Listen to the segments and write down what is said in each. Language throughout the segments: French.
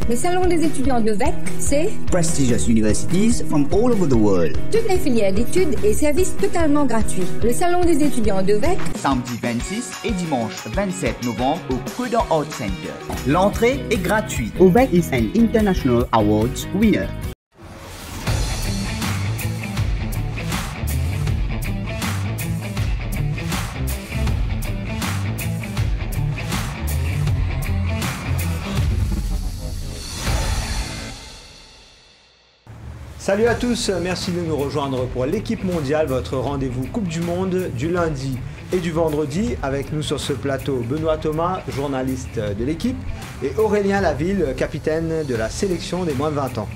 Le salon des étudiants de VEC, c'est prestigious universities from all over the world. Toutes les filières d'études et services totalement gratuits. Le salon des étudiants de VEC, samedi 26 et dimanche 27 novembre au Prudent Art Center. L'entrée est gratuite. VEC is an international awards winner. Salut à tous, merci de nous rejoindre pour l'équipe mondiale, votre rendez-vous Coupe du Monde du lundi et du vendredi. Avec nous sur ce plateau, Benoît Thomas, journaliste de l'équipe, et Aurélien Laville, capitaine de la sélection des moins de 20 ans.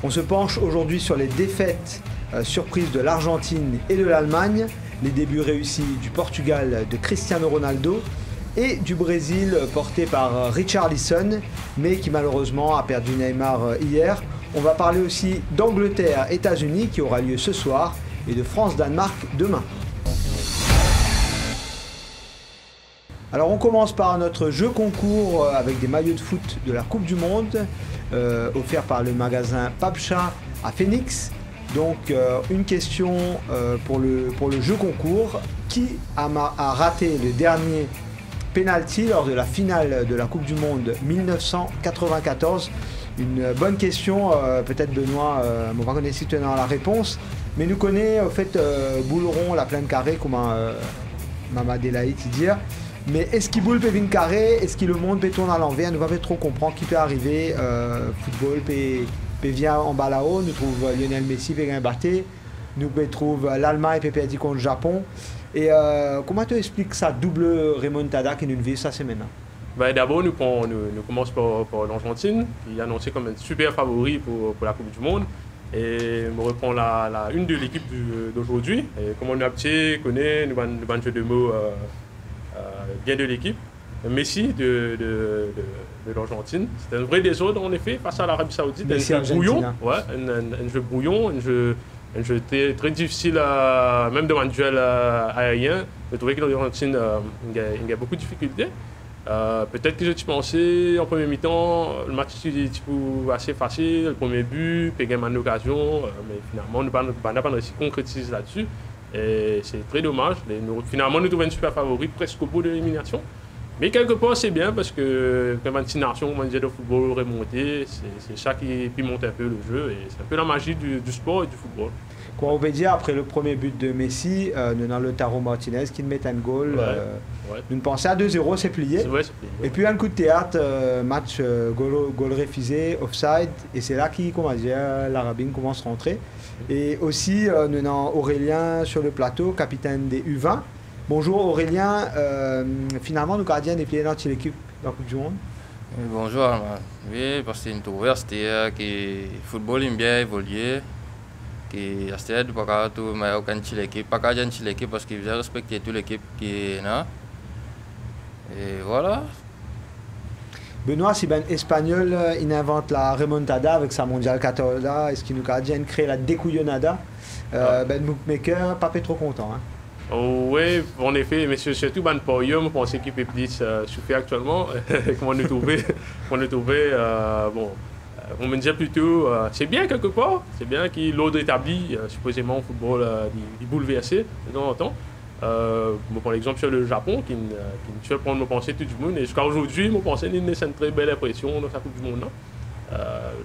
On se penche aujourd'hui sur les défaites surprises de l'Argentine et de l'Allemagne, les débuts réussis du Portugal de Cristiano Ronaldo et du Brésil porté par Richarlison, mais qui malheureusement a perdu Neymar hier. On va parler aussi d'Angleterre-États-Unis qui aura lieu ce soir et de France-Danemark demain. Alors on commence par notre jeu concours avec des maillots de foot de la Coupe du Monde offert par le magasin Papcha à Phoenix. Donc une question pour le jeu concours. Qui a raté le dernier penalty lors de la finale de la Coupe du Monde 1994? Une bonne question, peut-être Benoît, on va connaître si tu as la réponse, mais nous connaît au fait Bouleron, la pleine carré, comme Mama Delaït dire. Mais est-ce qu'il boule Pévin carré, est-ce qu'il le monde peut tourner à l'envers, nous va pas trop comprendre qui peut arriver, football peut vient en bas là-haut, nous trouve Lionel Messi peut Mbappé, nous trouve l'Allemagne peut perdre contre le Japon. Et comment tu expliques ça, double remontada qui nous vit ça c'est maintenant? D'abord, nous commençons par l'Argentine, qui est annoncée comme un super favori pour la Coupe du Monde. Et on reprend la une de l'équipe d'aujourd'hui. Et comme on a connaît, nous avons un jeu de mots bien de l'équipe. Messi de l'Argentine. C'est un vrai désordre en effet face à l'Arabie Saoudite. Un jeu brouillon, un jeu brouillon, un jeu très difficile, même dans un duel aérien. Je trouvais que l'Argentine a beaucoup de difficultés. Peut-être que je pensais en premier mi-temps, le match était assez facile, le premier but, puis il y a une occasion, mais finalement, nous n'avons pas réussi à concrétiser là-dessus. Et c'est très dommage. Finalement, nous trouvons une super favori presque au bout de l'élimination. Mais quelque part, c'est bien parce que comme une nation mondiale de football remontée, c'est ça qui pimente un peu le jeu et c'est un peu la magie du sport et du football. Quoi, on peut dire, après le premier but de Messi, nous avons Lautaro Martinez qui met un goal. Nous pensons à 2-0, c'est plié. C'est vrai, c'est plié. Et puis un coup de théâtre, match goal refusé, offside. Et c'est là que l'Arabine commence à rentrer. Et aussi, nous avons Aurélien sur le plateau, capitaine des U20. Bonjour Aurélien, finalement, nous gardiens des pieds dans l'équipe de la Coupe du Monde. Bonjour, oui, parce que c'est une trouvaille, que le football aime bien évoluer. Que c'était du pas tout mais aucun l'équipe pas qu'à l'équipe parce qu'il faisait respecter toute l'équipe qui est là et voilà. Benoît, si ben espagnol il invente la remontada avec sa mondial 14 là, est-ce qu'il nous a créé la découillonnada? Ben bookmaker pas trop content hein. Oui, en effet, mais surtout ben podium, je pense qu'il peut plus souffrir actuellement. Comment nous trouver bon. On me disait plutôt, c'est bien quelque part, c'est bien qu'il l'ordre établi, supposément au football, il bouleversé de temps en temps. Je prends l'exemple sur le Japon, qui ne fait prendre nos pensées tout du monde. Et jusqu'à aujourd'hui, mon pensée c'est une très belle impression dans sa Coupe du Monde.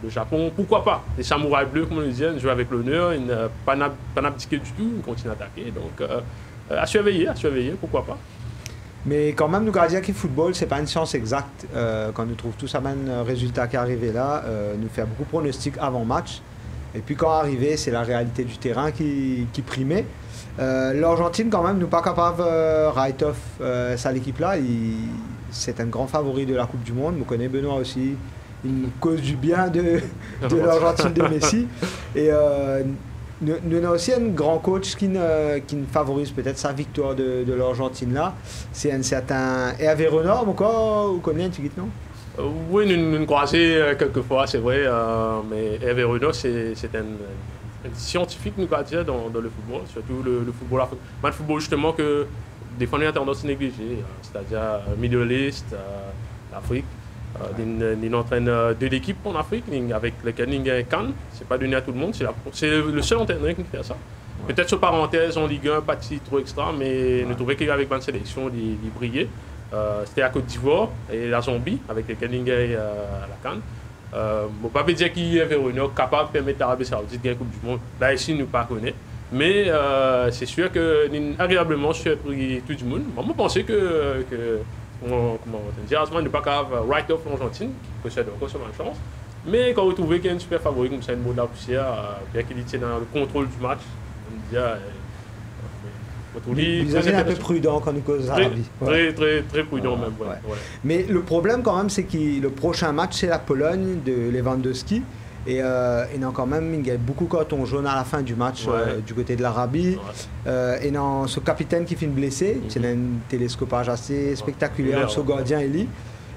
Le Japon, pourquoi pas? Les samouraïs bleus, comme on le disait, ils jouent avec l'honneur, ils n'ont pas abdiqué du tout, ils continuent à attaquer. Donc, à surveiller, pourquoi pas. Mais quand même, nous gardiens que le football, c'est pas une science exacte. Quand nous trouvons tout ça, un résultat qui est arrivé là, nous fait beaucoup de pronostics avant match. Et puis quand arrivé, c'est la réalité du terrain qui primait. L'Argentine, quand même, nous pas capable write off ça l'équipe là. C'est un grand favori de la Coupe du Monde. Nous connaissons Benoît aussi. Il cause du bien de l'Argentine de Messi. Et nous avons aussi un grand coach qui favorise peut-être sa victoire de l'Argentine là. C'est un certain Hervé Renard, encore, vous connaissez un petit non? Oui, nous croisons quelquefois, c'est vrai, mais Hervé Renard, c'est un scientifique, nous dire, dans le football, surtout le football africain. Le football justement que des fois on a tendance à négliger, c'est-à-dire Middle East, l'Afrique. Il entraîne 2 équipes en Afrique avec lesquelles il gagne Cannes. C'est pas donné à tout le monde. C'est le seul entraîneur qui fait ça. Ouais. Peut-être sur parenthèse en Ligue 1, pas de trop extra, mais nous trouvons qu'avec une sélection, il brillait. C'était à Côte d'Ivoire et la Zambie avec lesquelles il gagne à la Cannes. On ne peut pas dire qu'il est capable de permettre l'Arabie Saoudite de gagner la Coupe du Monde. Là, ici, nous ne pas connaît. Mais c'est sûr que nous agréablement surpris tout le monde. Moi, je pensais que comment dire, Asman n'est pas capable de write off l'Argentine, qui possède encore sur ma chance. Mais quand vous trouvez qu'il y a une super favori comme ça, une mot de la poussière, bien qu'il tient dans le contrôle du match, on me dit, vous êtes un peu prudent quand nous causons l'Arabie. Très prudent même. Ouais. Mais le problème quand même, c'est que le prochain match, c'est la Pologne de Lewandowski. Et il y a quand même il y a beaucoup de cartons jaunes à la fin du match du côté de l'Arabie. Et dans ce capitaine qui finit blessé, c'est un télescopage assez spectaculaire, ce gardien Eli.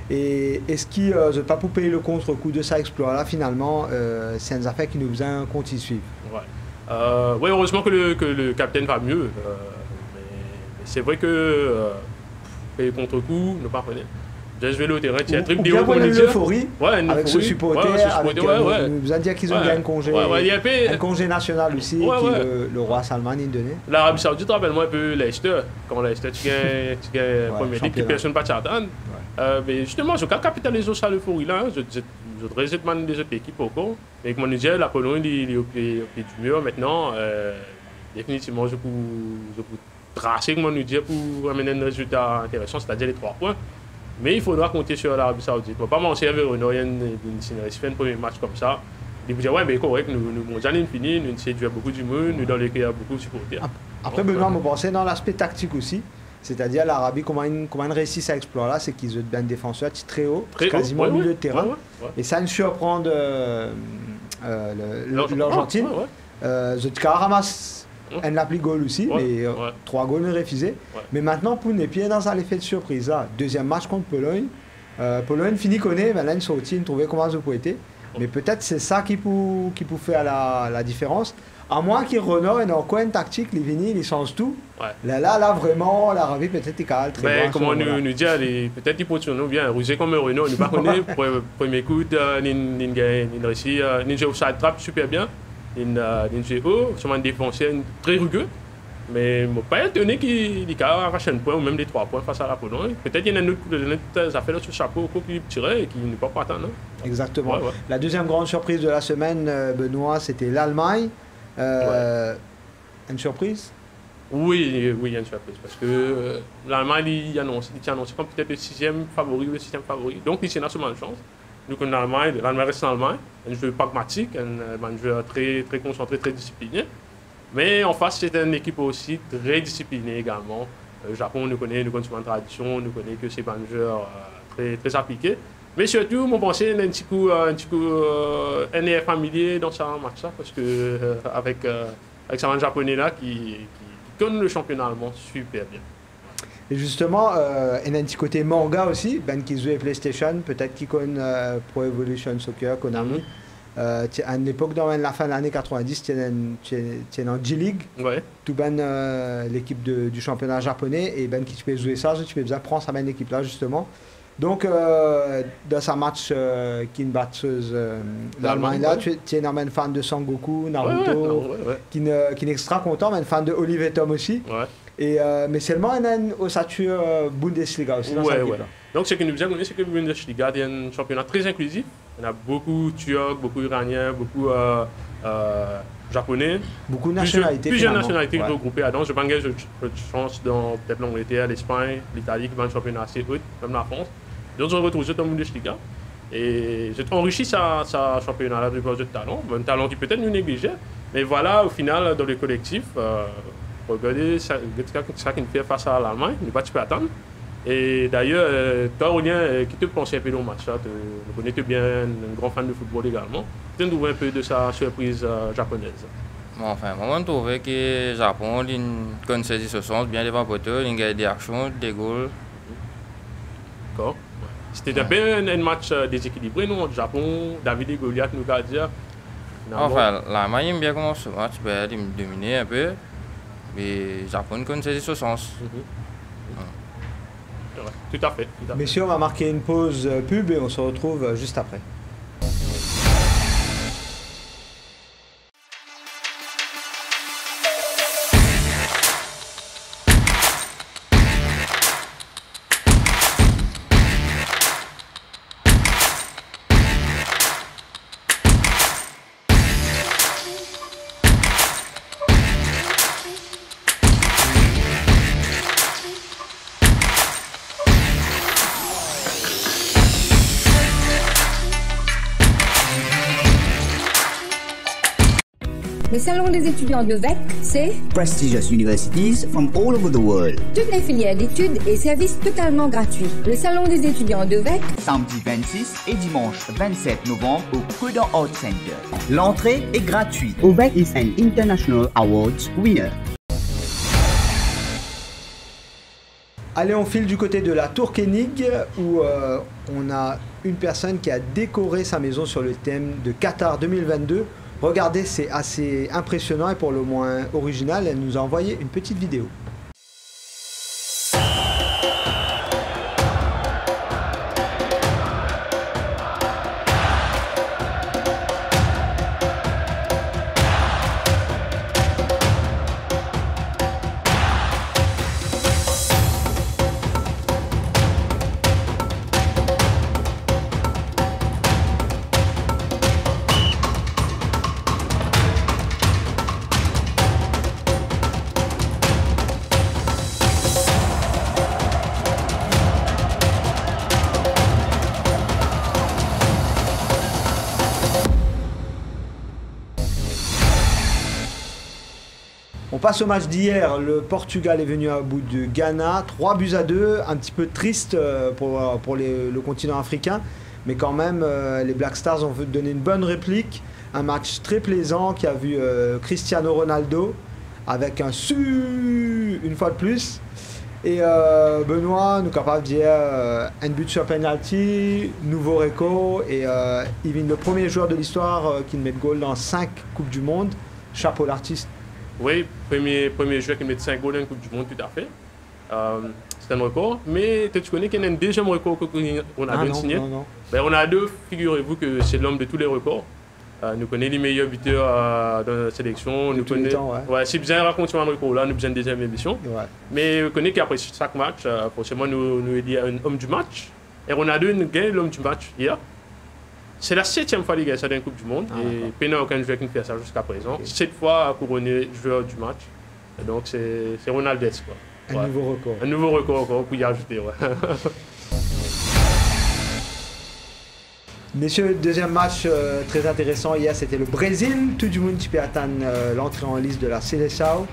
Et est-ce qu'il ne pas pour payer le contre-coup de ça exploit-là, finalement, c'est une affaire qui nous a un compte y suivre. Oui, heureusement que le capitaine va mieux. Mais c'est vrai que payer contre-coup, ne pas connaître. Je vais le terrain, il y a un truc de l'euphorie avec ce supporter, nous a dit qu'ils ont gagné un congé national aussi, le roi Salman a donné. L'Arabie Saoudite, rappelle-moi un peu Leicester. Quand Leicester, tu gagnes première ligue, personne ne peut t'attendre. Mais justement, je ne capitalise sur cette euphorie-là. Je voudrais demander des autres équipes encore. Mais comme on dit, la Pologne, il est au pied du mur maintenant. Définitivement, je peux tracer, comme on nous dit, pour amener un résultat intéressant, c'est-à-dire les 3 points. Mais il faudra compter sur l'Arabie Saoudite. On ne va pas mentir avec Renault, il y a un premier match comme ça. Il vous dire, ouais, mais correct, nous avons fini, nous séduisons beaucoup du monde, nous dans lesquels il y a beaucoup de supporters. Après, Benoît, je pensais dans l'aspect tactique aussi. C'est-à-dire l'Arabie, comment ils réussissent à explorer là, c'est qu'ils ont un défenseur très haut, quasiment au milieu de terrain. Et ça ne surprend l'Argentine. Zotka ramasse un appli goal aussi, mais 3 goals refusés. Mais maintenant, pour les pieds dans un effet de surprise là. Deuxième match contre Pologne. Pologne finit connaît, mais là ils sont aussi trouver comment ça peut être. Mais peut-être c'est ça qui peut faire la différence. À moins qu'il Renault ait encore une tactique, les vinyles, ils changent tout. Là, vraiment, l'Arabie peut-être est très bien. Comme on nous dit, peut-être qu'ils positionnent bien. Rusé comme Renault, nous ne connaissons pas. Premier coup, nous réussi, nous jouons side trap super bien. Nous jouons sur un défenseur très rugueux. Mais je ne suis pas étonné qu'il arrache un point ou même des 3 points face à la Pologne. Peut-être qu'il y a une autre affaire sur le chapeau qui tirait et qui ne peut pas attendre. Exactement. La deuxième grande surprise de la semaine, Benoît, c'était l'Allemagne. Une surprise? Oui, il y a une surprise. Parce que l'Allemagne, il a annoncé comme peut-être le 6e favori ou le 7e favori. Donc, il y a une chance. Nous, comme l'Allemagne reste en Allemagne. Un jeu pragmatique, un jeu très, très concentré, très discipliné. Mais en face, c'est une équipe aussi très disciplinée également. Le Japon, nous connaît une tradition, nous connaît que c'est un jeu très, très appliqué. Mais surtout, mon pensée, un petit coup un familier dans ce match-là, parce que avec ce japonais là qui connaît le championnat allemand super bien. Et justement, il y a un petit côté manga aussi, ben qui joue PlayStation, peut-être qui connaît Pro Evolution Soccer, Konami. À une époque, dans la fin de l'année 90, tu es en G-League, tout ben l'équipe du championnat japonais, et ben qui tu peux jouer ça, tu peux prendre cette équipe là justement. Donc, dans ce match qui est une batteuse d'Allemagne, là, tu es un fan de Sangoku, Naruto, qui est extra content, mais un fan de Olivier Tom aussi. Mais seulement une ossature Bundesliga aussi dans cette équipe-là. Donc, ce que nous avons, c'est que la Bundesliga est un championnat très inclusif. Il y a beaucoup de Turcs, beaucoup d'Iraniens, beaucoup Japonais. Beaucoup de nationalités. Plusieurs nationalités regroupées là-dedans. Je pense que j'ai chance dans peut-être l'Angleterre, l'Espagne, l'Italie, qui va un championnat assez haut, même la France. Donc, je retrouve dans la Bundesliga. Et j'ai enrichi sa championnat-là de talent. Un talent qui peut-être nous négligeait. Mais voilà, au final, dans le collectif, regardez ça qui nous fait face à l'Allemagne. Il ne pas attendre. Et d'ailleurs, toi, Aurélien, qui te pensait un peu au match, tu connais bien, un grand fan de football également. Tu nous un peu de sa surprise japonaise. Enfin, moi, je trouvais que le Japon a saisi ce sens bien devant poteau, il a des actions, des goals. D'accord. C'était un peu un match déséquilibré, non? Le Japon, David et Goliath, nous a dit. Enfin, l'Allemagne aime bien commencer ce match, il me dominait un peu. Mais le Japon a saisi ce sens. tout à fait. Messieurs, on va marquer une pause pub et on se retrouve juste après. Le salon des étudiants de VEC, c'est Prestigious universities from all over the world. toutes les filières d'études et services totalement gratuits. Le salon des étudiants de VEC, Samedi 26 et dimanche 27 novembre au Codon Art Center. L'entrée est gratuite. OVEC is an International Awards winner. Allez, on file du côté de la Tour Koenig où on a une personne qui a décoré sa maison sur le thème de Qatar 2022. Regardez, c'est assez impressionnant et pour le moins original. Elle nous a envoyé une petite vidéo. On passe au match d'hier. Le Portugal est venu à bout de Ghana. 3-2, un petit peu triste pour le continent africain. Mais quand même, les Black Stars ont donné une bonne réplique. Un match très plaisant qui a vu Cristiano Ronaldo avec un une fois de plus. Et Benoît nous capable de dire un but sur penalty, nouveau record. Et il est le premier joueur de l'histoire qui met de goal dans 5 Coupes du Monde. Chapeau l'artiste. Oui, premier joueur qui met 5 goals dans une Coupe du Monde, tout à fait. C'est un record. Mais tu connais qu'il y a un deuxième record qu'on a signé. Non. Ben, on a deux, figurez-vous que c'est l'homme de tous les records. Nous connaissons les meilleurs buteurs dans la sélection. Nous connaissons. Ouais, si bien raconter un record là, nous besoin de deuxième émission. Ouais. Mais nous connaissons qu'après chaque match, forcément, nous il y a un homme du match. Et Ronaldo nous gagne l'homme du match hier. C'est la 7e fois qu'il gagne ça dans la Coupe du Monde. Et peine aucun joueur qui fait ça jusqu'à présent. Okay. 7 fois couronné joueur du match. Et donc c'est Ronaldesque. Un nouveau record. Un nouveau record encore pour y ajouter. Ouais. Messieurs, deuxième match très intéressant hier, c'était le Brésil. Tout le monde peut attendre l'entrée en liste de la Seleção.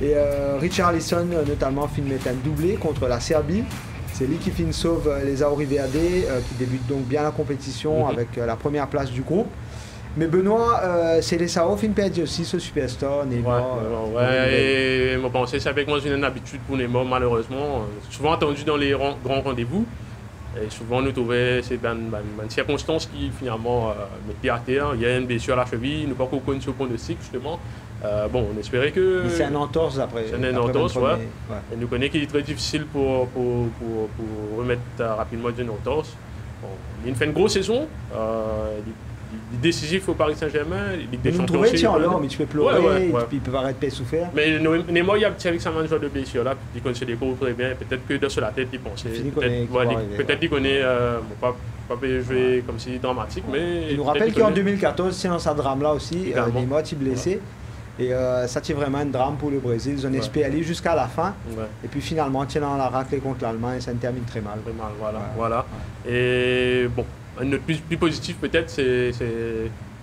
Et Richarlison notamment filmait un doublé contre la Serbie. C'est lui qui sauve les Auri Verde qui débutent donc bien la compétition avec la première place du groupe. Mais Benoît, Seleção fin perdu aussi ce superstar Neymar. Et moi pensais c'est avec moi j'ai une habitude pour Neymar malheureusement. Souvent attendu dans les grands rendez-vous. Et souvent nous trouvons c'est une circonstance qui finalement met pied à terre. Il y a une blessure à la cheville, nous pas qu'on connaît ce pronostic justement. Bon, on espérait que. Mais c'est un entorse après. C'est un entorse, ouais. Et nous connaissons qu'il est très difficile pour remettre rapidement d'une entorse. Bon, il fait une grosse saison. Il est décisif au Paris Saint-Germain. Vous me trouvez, tiens, alors, mais tu peux pleurer, il peut paraître pas souffert. Mais Neymar, il y a un petit avec sa genre de blessure là, il connaissait les cours très bien. Peut-être que sur la tête, il pensait. Peut-être qu'il connaît. Pas jouer comme si dramatique, mais. Il nous rappelle qu'en 2014, c'est dans sa drame là aussi, Neymar est blessé. Et ça c'est vraiment un drame pour le Brésil. Ils ont espéré aller jusqu'à la fin. Et puis finalement, dans la raclée contre l'Allemagne, ça termine très mal. Très mal, voilà. Et bon, un note plus positif peut-être, c'est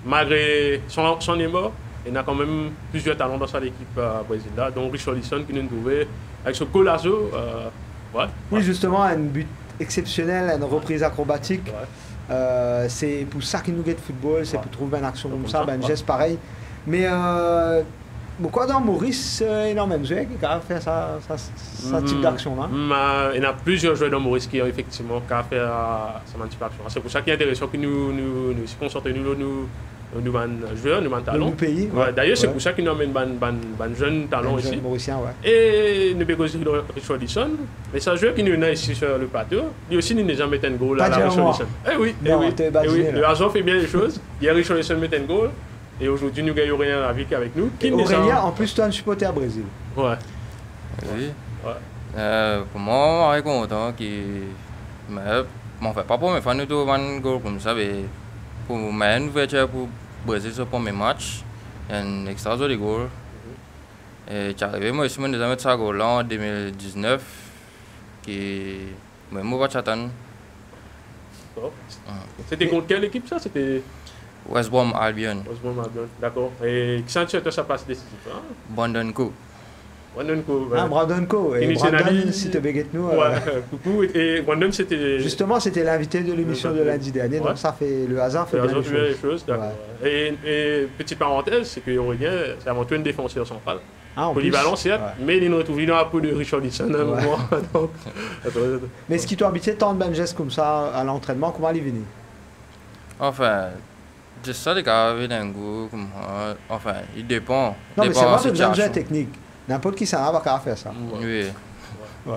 malgré son Neymar, il y a quand même plusieurs talents dans cette équipe brésilienne. Donc Richarlison qui nous trouvait avec ce Golazo. Oui, justement, un but exceptionnel, une reprise acrobatique. C'est pour ça qu'il nous gagne football, c'est pour trouver une action comme ça, un geste pareil. Mais pourquoi dans Maurice, il y a même joueur qui a fait ça type d'action-là? Il y a plusieurs joueurs dans Maurice qui ont effectivement fait ce type d'action. C'est pour ça qu'il est intéressant que nous nous concentrons, nous nous avons joueurs, nous avons talent. Nous pays. Ouais, d'ailleurs, c'est pour ça qu'ils nous amènent un jeune talent ici. Mauricien, ouais. Et nous avons aussi Richarlison. Mais c'est un joueur qui nous est ici sur le plateau. Lui aussi, il n'a jamais mis un goal à la Richarlison. Eh oui, le hasard fait bien les choses. Hier, Richarlison met un goal. Et aujourd'hui, nous gagnons rien avec nous. Aurélien, en plus, tu es un supporter à Brésil. Ouais. Oui. Ouais. Pour moi, je suis content mais enfin, pas pour mes fans de tout un goal comme ça, mais pour moi, une ouverture pour Brésil sur le premier match, un extra joli goal. Et j'arrive moi aussi, je me mis ça goal en 2019, qui me va chatter. C'était contre quelle équipe ça? C'était West Brom Albion. West Brom Albion, d'accord. Et qui s'en tient sa passe décisive? Brandon Cook. Brandon Cook. Et Brandon, si tu béguettes nous. Coucou. Et Brandon, c'était. Justement, c'était l'invité de l'émission de lundi dernier, donc ça fait. Le hasard fait bien les choses. D'accord. Et petite parenthèse, c'est qu'Aurélien, c'est avant tout une défenseur centrale. Polyvalent, certes, mais il nous retrouve dans un peu de Richarlison à un moment. Mais ce qui t'a habitué tant de bonnes gestes comme ça à l'entraînement, comment il est venu? Enfin, c'est ça, les gars, avec un goût, enfin, il dépend. Non, mais c'est pas besoin de jeu technique. N'importe qui s'en va pas faire ça. Oui. Ouais.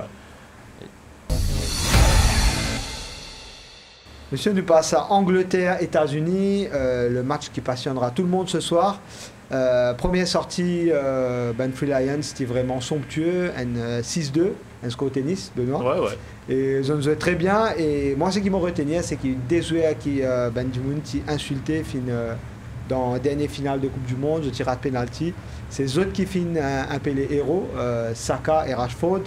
Monsieur, nous passe à Angleterre, États-Unis, le match qui passionnera tout le monde ce soir. Première sortie, Ben Free Lions, c'était vraiment somptueux, un 6-2, un score au tennis, Benoît. Ouais. Et ils ont joué très bien. Et moi, ce qui m'a retenu, c'est qu'il déjouait qui Benjamin qui insulté dans la dernière finale de Coupe du Monde, je tire à penalty. C'est eux qui finissent un peu les héros, Saka et Rashford.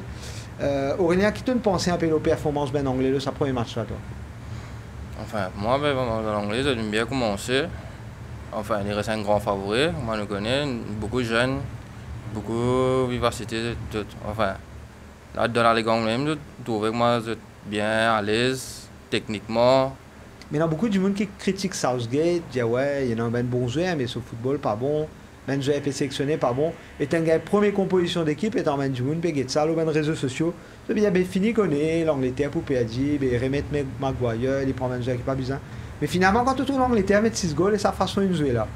Aurélien, qui te pensait un peu aux performances ben anglais de sa première match là, toi? Enfin, moi, ben, l'anglais, j'aime bien commencer. Enfin, il reste un grand favori, moi je connais, beaucoup jeunes, beaucoup de vivacité. Enfin, là, dans la Ligue anglaise, je trouve que moi, je suis bien à l'aise, techniquement. Mais il y a beaucoup de monde qui critique Southgate, dit ouais, il y en a un bon joueur, mais ce football pas bon. Ben joueur été sélectionné pas bon. Et un gars première composition d'équipe est en ben du monde, peut ça, les réseaux sociaux. C'est bien fini qu'on est l'Angleterre pour perdre, remettre Maguire, il prend un joueur qui pas besoin. Mais finalement, quand tu trouves l'Angleterre met 6 goals et sa façon de jouer là,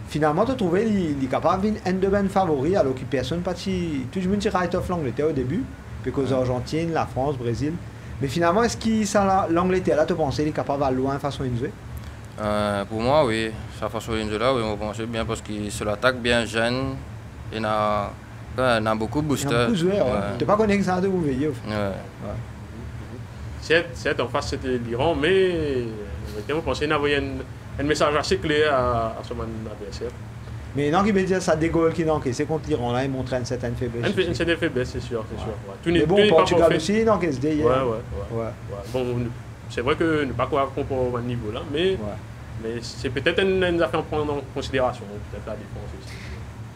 finalement, tu trouves qu'il est capable de un de mes favoris, alors que personne pas tout le monde tire right off l'Angleterre au début, puis qu'aux Argentine, la France, Brésil. Mais finalement, est-ce que l'Angleterre là, tu penses qu'il est capable d'aller loin façon de jouer? Pour moi, oui. Sa façon de jouer là, oui, je pense bien parce qu'il se l'attaque bien jeune. Il a beaucoup de boosters. Il a beaucoup de joueurs. Tu n'es pas connu que ça de vous veiller. Certes, en face c'était l'Iran, mais je pense qu'il y avait un message assez clair à son adversaire. Mais non, qui veut dire ça des goals qui n'ont c'est contre l'Iran là, il montre une certaine faiblesse. Une certaine faiblesse, c'est sûr. Mais bon, Portugal aussi, non, qu'est-ce que c'est? Bon, c'est vrai que ne pas quoi comprendre à ce niveau là, mais c'est peut-être une affaire à prendre en considération, peut-être la défense aussi.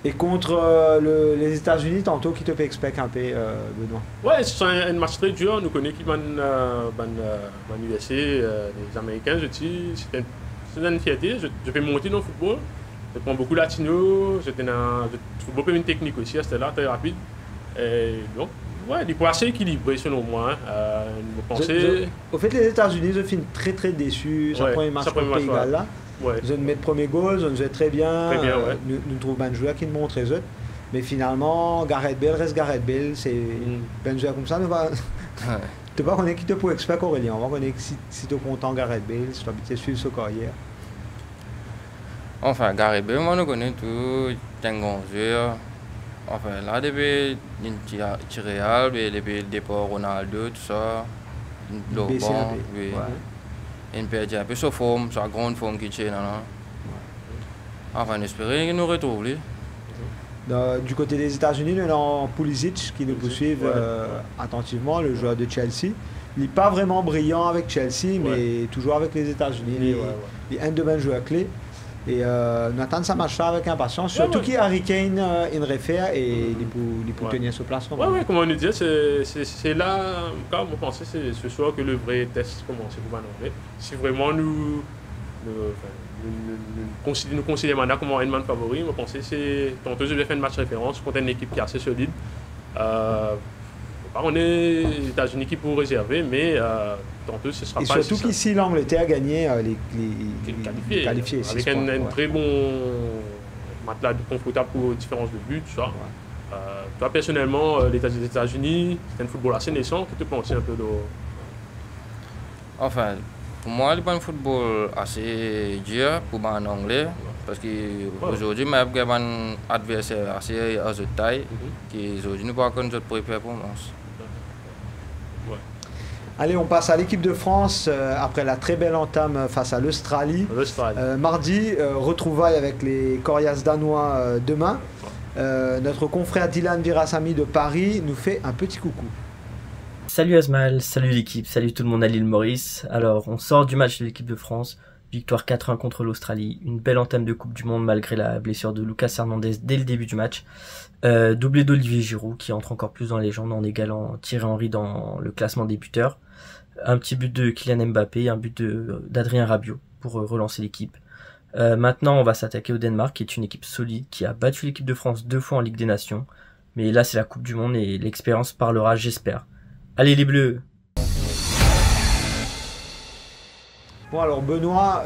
Et contre les États-Unis, tantôt, qui te fait expect un peu, Benoît? Ouais, c'est un match très dur. Nous connaissons qui USA, les Américains. C'est une fierté. Je vais monter dans le football. Je prends beaucoup latino. Je trouve beaucoup une technique aussi. C'était là, très rapide. Et donc, ouais, il est assez équilibré selon moi. Au fait, les États-Unis, je finis très très déçu. Sa première match contre le Pays Galles là. Ouais. Ils ont mis le premier goal, ils ont joué très bien. Ouais. Nous trouvons un joueur qui nous montre les autres. Mais finalement, Gareth Bale reste Gareth Bale. C'est un joueur comme ça. Tu ne vas pas connaître qui te pour expert Aurélien. On va connaître si tu es content Gareth Bale, si tu as habitué suivre sa carrière. Enfin, Gareth Bale, moi, je connais tout. C'est un grand joueur. Enfin, là, depuis Real, depuis le départ Ronaldo, tout ça. Oui. Il perd un peu sa forme, sa grande forme qui tient. Enfin, on espère qu'il nous retrouve. Du côté des États-Unis, nous avons Pulisic qui nous poursuit attentivement, le joueur de Chelsea. Il n'est pas vraiment brillant avec Chelsea, mais toujours avec les États-Unis. Il est un de mes joueurs clés. Et nous attendons ça match avec impatience, surtout qu'il y a Harry Kane in réfère et il peut tenir sa place. Oui, comme on nous dit, c'est là, quand on pensait, c'est ce soir que le vrai test commence pour Anglais. Si vraiment nous considérons maintenant comme un man favori, on pensait c'est tantôt je vais faire un match référence contre une équipe qui est assez solide. On est les États-Unis qui pour réserver, mais tantôt, ce sera Et pas... surtout qu'ici, l'Angleterre a gagné les qualifiés. Avec un très bon matelas confortable pour différence de but, tout ça. Toi, personnellement, les États-Unis, c'est un football assez naissant. Qu'est-ce que tu penses un peu de... Enfin, pour moi, c'est un football assez dur pour moi en anglais. Parce qu'aujourd'hui, je suis un adversaire assez de taille. Qui aujourd'hui, nous ne pouvons pas connaître notre performance. Allez, on passe à l'équipe de France après la très belle entame face à l'Australie. Mardi, retrouvailles avec les Coriaces danois demain. Notre confrère Dylan Virasamy de Paris nous fait un petit coucou. Salut Asmal, salut l'équipe, salut tout le monde à l'île Maurice. Alors, on sort du match de l'équipe de France. Victoire 4-1 contre l'Australie. Une belle entame de Coupe du Monde malgré la blessure de Lucas Hernandez dès le début du match. Doublé d'Olivier Giroud qui entre encore plus dans les légendes en égalant Thierry Henry dans le classement des buteurs. Un petit but de Kylian Mbappé, un but d'Adrien Rabiot pour relancer l'équipe. Maintenant, on va s'attaquer au Danemark, qui est une équipe solide, qui a battu l'équipe de France 2 fois en Ligue des Nations. Mais là, c'est la Coupe du Monde et l'expérience parlera, j'espère. Allez les Bleus! Bon alors Benoît,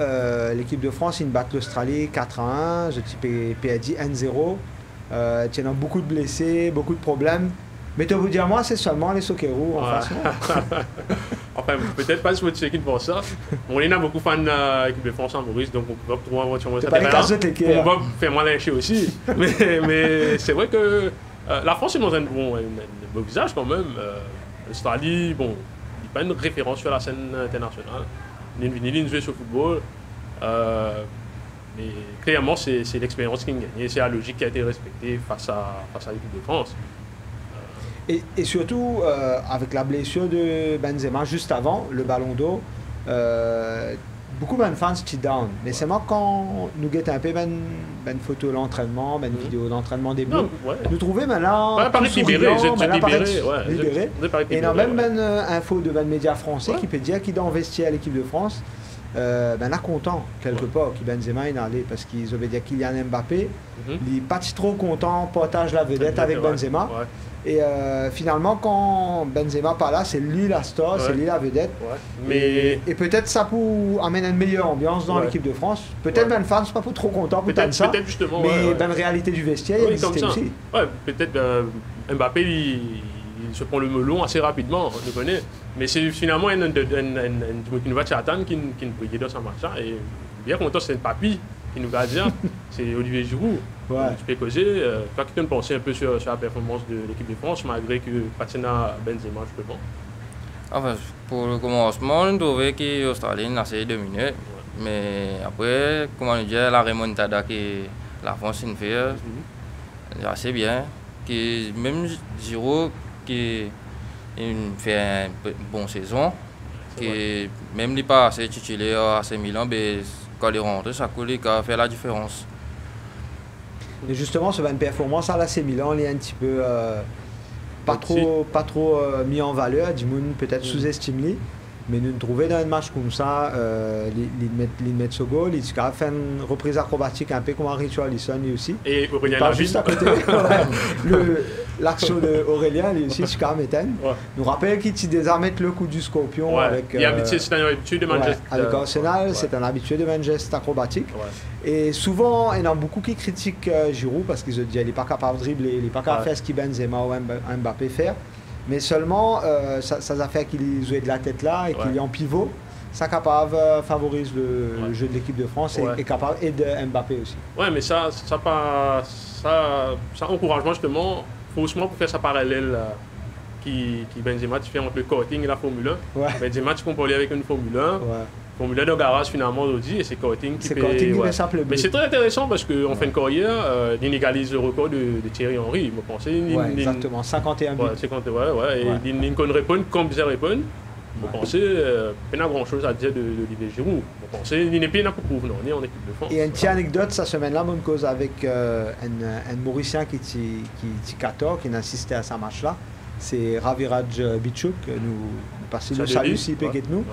l'équipe de France, ils battent l'Australie 4-1, je type PAD 1-0. Tu as beaucoup de blessés, beaucoup de problèmes. Mais tu veux dire, moi, c'est seulement les Sokerou en face. Enfin, peut-être pas sur l'équipe pour ça. On est beaucoup de fans de l'équipe de France en Maurice, donc on peut trouver éventuellement ça. On va faire moins lyncher aussi. mais c'est vrai que la France est dans un beau visage quand même. L'Australie, bon, il n'est pas une référence sur la scène internationale. Il est une jouer sur le football. Mais clairement, c'est l'expérience qui a gagné. C'est la logique qui a été respectée face à l'équipe de France. Et surtout, avec la blessure de Benzema juste avant, le ballon d'eau, beaucoup de fans sont down. Mais c'est moi quand nous guettons un peu une photo de l'entraînement, une vidéo d'entraînement des Bleus, nous trouvons maintenant tout souriant, libéré. Et il y a même une info de médias français qui peut dire qu'il doit investir à l'équipe de France. Là content quelque part qui Benzema est allé parce qu'ils avaient dit Kylian Mbappé, il n'est pas trop content, partage la vedette avec Benzema. Et finalement, quand Benzema pas là, c'est lui la star, c'est lui la vedette. Et peut-être ça peut amener une meilleure ambiance dans l'équipe de France. Peut-être Ben Fan, c'est pas trop content pour ça. Mais ben réalité du vestiaire, il existait aussi. Peut-être Mbappé, il se prend le melon assez rapidement, on le connaît. Mais c'est finalement une voiture Chatan qui nous brillait dans ce match-là. Et bien content, c'est un papy qui nous va dire, c'est Olivier Giroud. Tu peux causer. Toi qui peux penser un peu sur la performance de l'équipe de France, malgré que Patina Benzema, je peux pas. Enfin, pour le commencement, on trouvait que l'Australie a assez dominé. Mais après, comment dire, la remontada que la France a fait, c'est assez bien. Même Giroud, qui fait une bonne saison, qui même n'est pas assez titulaire à AC Milan, mais quand il rentre, ça a fait la différence. Et justement, sur une performance à l'AC Milan, il est un petit peu pas trop mis en valeur, peut-être sous-estimé. Mais nous trouver dans un match comme ça, il met ce goal, il a fait une reprise acrobatique un peu comme Richarlison lui aussi. Et Aurélien pas juste à côté. L'action d'Aurélien lui aussi, il a m'étonne. Nous rappelle qu'il tire désormais le coup du scorpion avec. Il est habitué, c'est un habitué de Manchester. Avec Arsenal, c'est un habitué de Manchester acrobatique. Et souvent, il y en a beaucoup qui critiquent Giroud parce qu'ils se disent qu'il n'est pas capable de dribbler, il n'est pas capable de faire ce qu'il Benzema ou Mbappé faire. Mais seulement, ça a fait qu'il jouait de la tête là et qu'il est en pivot. Ça capable favorise le jeu de l'équipe de France et capable et de Mbappé aussi. Ouais, mais ça encouragement justement, faussement pour faire sa parallèle qui Benzema tu fais entre le karting et la Formule 1. Benzema tu compares avec une Formule 1. Formule 1 de garage finalement aujourd'hui et c'est karting qui fait. Mais c'est très intéressant parce qu'en fin de carrière, il égalise le record de Thierry Henry. Je pense. Exactement, 51 buts. Et il ne connaît pas comme bien répondre. Je pense qu'il n'y a pas grand chose à dire d'Olivier Giroud. Je pense qu'il n'est pas pour prouver en équipe de France. Et une petite anecdote, cette semaine-là, bonne cause avec un Mauricien qui est 14, qui a assisté à ce match-là. C'est Raviraj Bichuk, nous passons le salut si peut nous.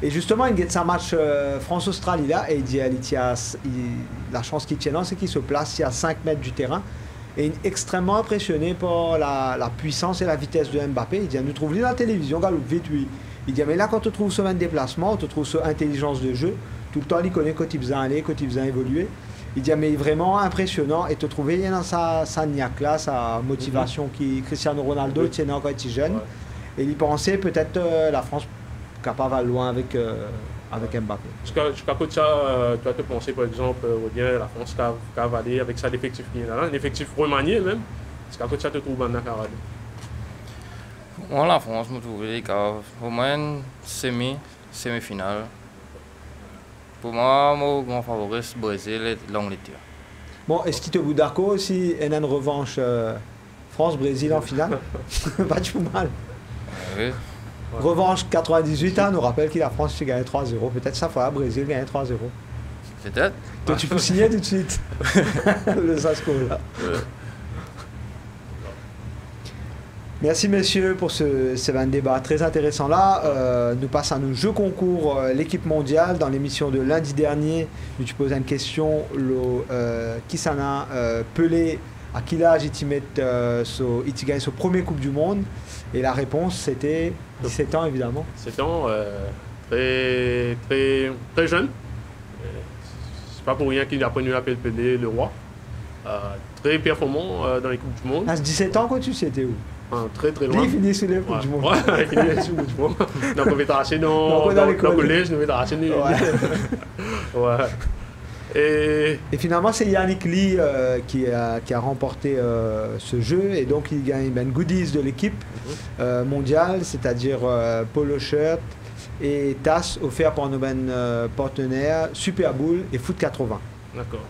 Et justement, il gagne sa match France-Australie là et il dit la chance qu'il tient, c'est qu'il se place à 5 mètres du terrain. Et il est extrêmement impressionné par la puissance et la vitesse de Mbappé. Il dit nous trouvons dans la télévision, vite, Il dit mais là quand tu trouves sur un déplacement, tu trouves sur intelligence de jeu, tout le temps il connaît quand il faisait aller, quand il faisait évoluer. Il dit mais vraiment impressionnant et te trouver dans sa niaque là, sa motivation qui Cristiano Ronaldo tient encore petit jeune. Et il pensait peut-être la France capable d'aller loin avec Mbappé. Jusqu'à côté de ça, tu as te pensé par exemple, la France qui va aller avec ça l'effectif qui est là, un effectif remanié même. Jusqu'à côté de ça, tu trouves un Carade. Moi, la France, je trouve au moins une semi-finale. Pour moi, mon grand favori, c'est le Brésil et l'Angleterre. Bon, est-ce qu'il te vous d'accord si il y a une revanche France-Brésil en finale? Pas du mal. Oui. Revanche 98, on nous rappelle que la France a gagné 3-0. Peut-être ça fera Brésil gagner 3-0. Peut-être. Toi, tu peux signer tout de suite le Sasco là. Merci messieurs pour ce débat très intéressant là. Nous passons à nos jeux concours l'équipe mondiale. Dans l'émission de lundi dernier, nous te posais une question. Qui s'en a Pelé, à quel âge il gagne son premier Coupe du Monde? Et la réponse c'était 17 ans évidemment. 17 ans, très, très, très jeune. C'est pas pour rien qu'il a connu l'appeler Pelé le roi. Très performant dans les Coupes du Monde. À 17 ans quand tu sais, t'es où? Très très loin. Il finit sur les Coupes du Monde. Ouais, il finit sur les Coupes du Monde. Donc on va t'arracher dans le collège, nous va t'arracher. Ouais. Et finalement, c'est Yannick Lee qui a remporté ce jeu et donc il gagne une goodies de l'équipe mondiale, c'est-à-dire polo shirt et tasse offert par nos partenaires Super Bowl et Foot 80. D'accord.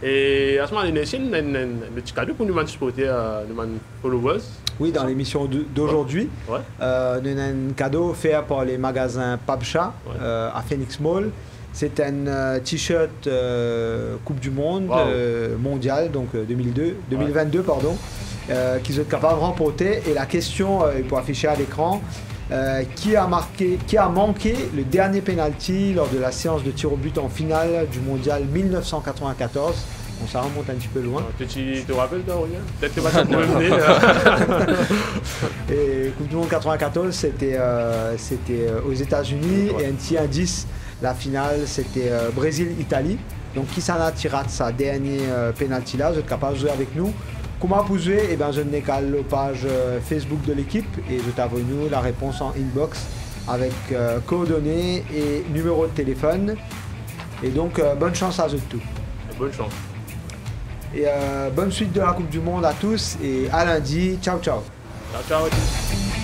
Et à ce moment-là, il y a un petit cadeau pour nous supporter nos followers. Oui, dans l'émission d'aujourd'hui, ouais. Nous avons un cadeau offert par les magasins Pabcha à Phoenix Mall. C'est un t-shirt Coupe du Monde mondial, donc 2022, pardon, qu'ils sont capables de remporter. Et la question, il faut afficher à l'écran, qui a manqué le dernier penalty lors de la séance de tir au but en finale du mondial 1994. Bon, ça remonte un petit peu loin. Tu te rappelles, Dorian? Peut-être que tu vas te revenir. Et Coupe du Monde 94, c'était aux États-Unis. Et un petit indice, la finale, c'était Brésil-Italie. Donc, qui s'en a tiré sa dernière penalty là, vous êtes capable de jouer avec nous. Comment vous jouez? Eh bien, je n'ai qu'à la page Facebook de l'équipe et je t'envoie nous la réponse en inbox avec coordonnées et numéro de téléphone. Et donc, bonne chance à eux tous. Bonne chance. Et bonne suite de la Coupe du Monde à tous et à lundi. Ciao, ciao. Ciao, ciao.